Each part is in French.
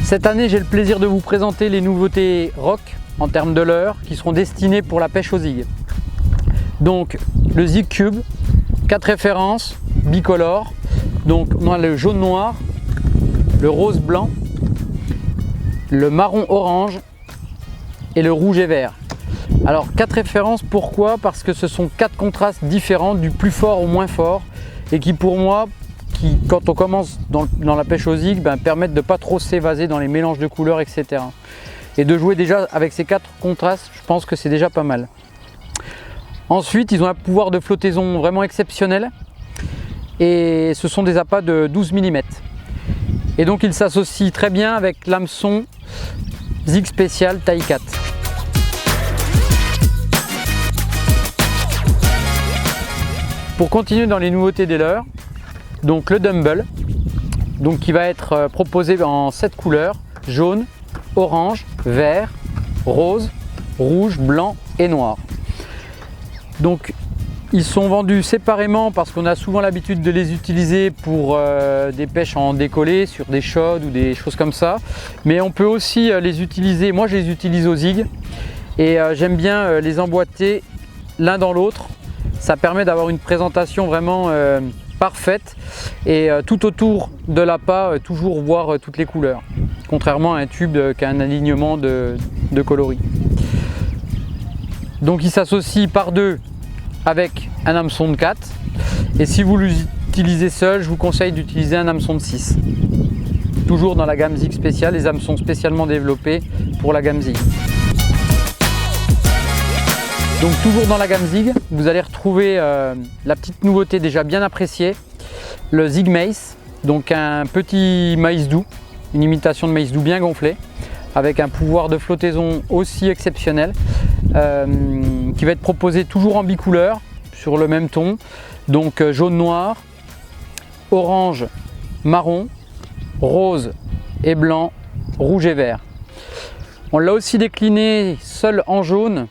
Cette année, j'ai le plaisir de vous présenter les nouveautés Rock en termes de leurre qui seront destinées pour la pêche au zig. Donc le Zig Cube, 4 références, bicolores. Donc on a le jaune noir, le rose blanc, le marron orange et le rouge et vert. Alors 4 références, pourquoi? Parce que ce sont 4 contrastes différents du plus fort au moins fort et qui pour moi, quand on commence dans la pêche au zig, permettent de ne pas trop s'évaser dans les mélanges de couleurs, etc. Et de jouer déjà avec ces 4 contrastes, je pense que c'est déjà pas mal. Ensuite, ils ont un pouvoir de flottaison vraiment exceptionnel et ce sont des appâts de 12 mm. Et donc ils s'associent très bien avec l'hameçon Zig Spécial taille 4. Pour continuer dans les nouveautés des leurres, donc le Dumble, donc qui va être proposé en 7 couleurs, jaune, orange, vert, rose, rouge, blanc et noir. Donc ils sont vendus séparément parce qu'on a souvent l'habitude de les utiliser pour des pêches en décollé sur des chaudes ou des choses comme ça. Mais on peut aussi les utiliser, moi je les utilise au zig et j'aime bien les emboîter l'un dans l'autre. Ça permet d'avoir une présentation vraiment parfaite et tout autour de l'appât toujours voir toutes les couleurs. Contrairement à un tube qui a un alignement de coloris. Donc il s'associe par deux avec un hameçon de 4 et si vous l'utilisez seul, je vous conseille d'utiliser un hameçon de 6. Toujours dans la gamme Zig Spécial, les hameçons spécialement développés pour la gamme Zig. Donc toujours dans la gamme Zig, vous allez retrouver la petite nouveauté déjà bien appréciée, le Zig Mace, donc un petit maïs doux, une imitation de maïs doux bien gonflé, avec un pouvoir de flottaison aussi exceptionnel, qui va être proposé toujours en bicouleur, sur le même ton, donc jaune-noir, orange, marron, rose et blanc, rouge et vert. On l'a aussi décliné seul en jaune,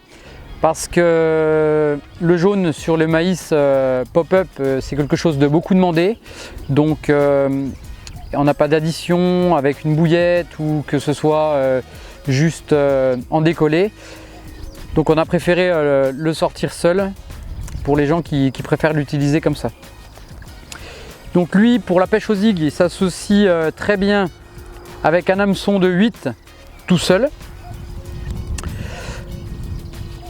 parce que le jaune sur le maïs pop-up, c'est quelque chose de beaucoup demandé, donc on n'a pas d'addition avec une bouillette ou que ce soit juste en décollé. Donc on a préféré le sortir seul pour les gens qui préfèrent l'utiliser comme ça. Donc lui, pour la pêche au zig, il s'associe très bien avec un hameçon de 8 tout seul.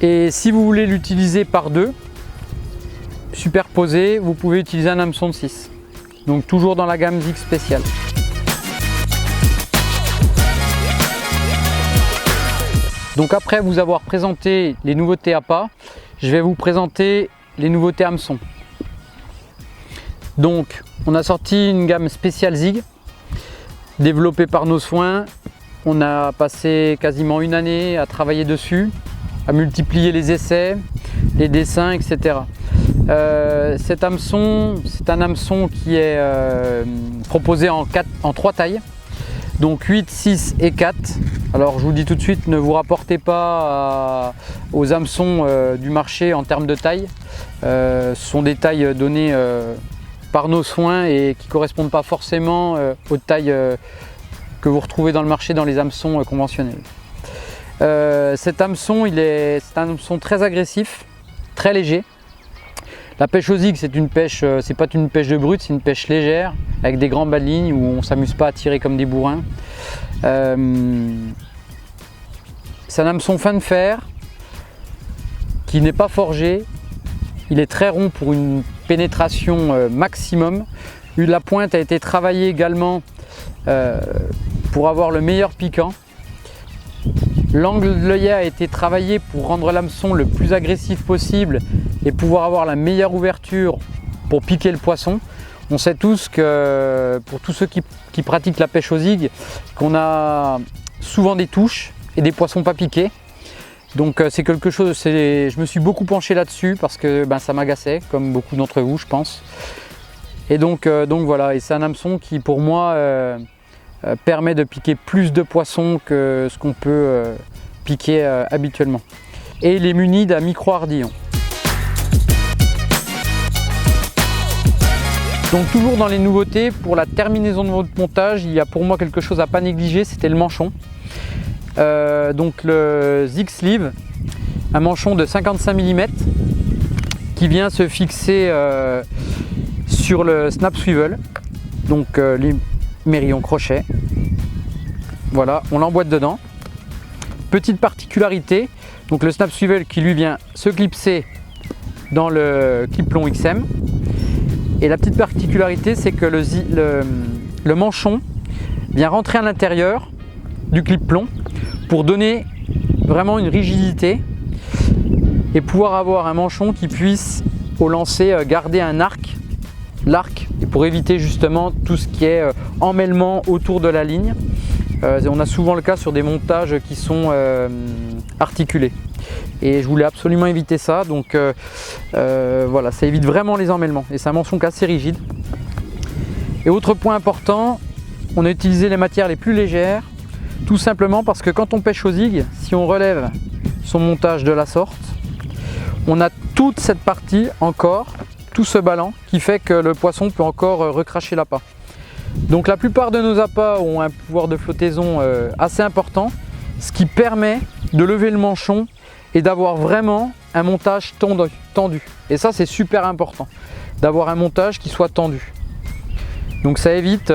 Et si vous voulez l'utiliser par deux, superposé, vous pouvez utiliser un hameçon de 6. Donc toujours dans la gamme Zig Spécial. Donc après vous avoir présenté les nouveautés appâts, je vais vous présenter les nouveautés hameçons. Donc on a sorti une gamme spéciale Zig, développée par nos soins. On a passé quasiment une année à travailler dessus, à multiplier les essais, les dessins, etc. Cet hameçon, c'est un hameçon qui est proposé en 3 tailles, donc 8, 6 et 4. Alors je vous dis tout de suite, ne vous rapportez pas aux hameçons du marché en termes de taille. Ce sont des tailles données par nos soins et qui ne correspondent pas forcément aux tailles que vous retrouvez dans le marché dans les hameçons conventionnels. Cet hameçon, c'est un hameçon très agressif, très léger. La pêche au zig, c'est une pêche, c'est pas une pêche de brute, c'est une pêche légère avec des grands bas de ligne où on ne s'amuse pas à tirer comme des bourrins. C'est un hameçon fin de fer qui n'est pas forgé. Il est très rond pour une pénétration maximum. La pointe a été travaillée également pour avoir le meilleur piquant. L'angle de l'œillet a été travaillé pour rendre l'hameçon le plus agressif possible et pouvoir avoir la meilleure ouverture pour piquer le poisson. On sait tous que pour tous ceux qui pratiquent la pêche au zig, qu'on a souvent des touches et des poissons pas piqués. Donc c'est quelque chose, je me suis beaucoup penché là-dessus parce que ça m'agaçait, comme beaucoup d'entre vous je pense. Et donc voilà, et c'est un hameçon qui pour moi permet de piquer plus de poissons que ce qu'on peut piquer habituellement. Et il est muni d'un micro-ardillon. Donc toujours dans les nouveautés, pour la terminaison de votre montage, il y a pour moi quelque chose à pas négliger, c'était le manchon. Donc le Zig Sleeve, un manchon de 55 mm qui vient se fixer sur le snap swivel, donc mes rayons crochet. Voilà, on l'emboîte dedans. Petite particularité, donc le snap swivel qui lui vient se clipser dans le clip plomb XM. Et la petite particularité, c'est que le manchon vient rentrer à l'intérieur du clip plomb pour donner vraiment une rigidité et pouvoir avoir un manchon qui puisse au lancer garder un l'arc, et pour éviter justement tout ce qui est emmêlement autour de la ligne. On a souvent le cas sur des montages qui sont articulés et je voulais absolument éviter ça, donc voilà, ça évite vraiment les emmêlements et c'est un manchon assez rigide. Et autre point important, on a utilisé les matières les plus légères, tout simplement parce que quand on pêche au zig, si on relève son montage de la sorte, on a toute cette partie encore, tout ce ballon qui fait que le poisson peut encore recracher l'appât. Donc la plupart de nos appâts ont un pouvoir de flottaison assez important, ce qui permet de lever le manchon et d'avoir vraiment un montage tendu. Et ça, c'est super important, d'avoir un montage qui soit tendu. Donc ça évite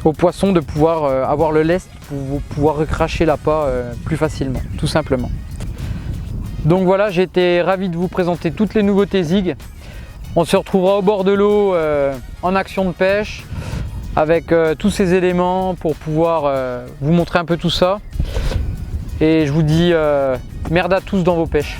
au poisson de pouvoir avoir le lest pour pouvoir recracher l'appât plus facilement, tout simplement. Donc voilà, j'ai été ravi de vous présenter toutes les nouveautés Zig. On se retrouvera au bord de l'eau en action de pêche avec tous ces éléments pour pouvoir vous montrer un peu tout ça. Et je vous dis merde à tous dans vos pêches.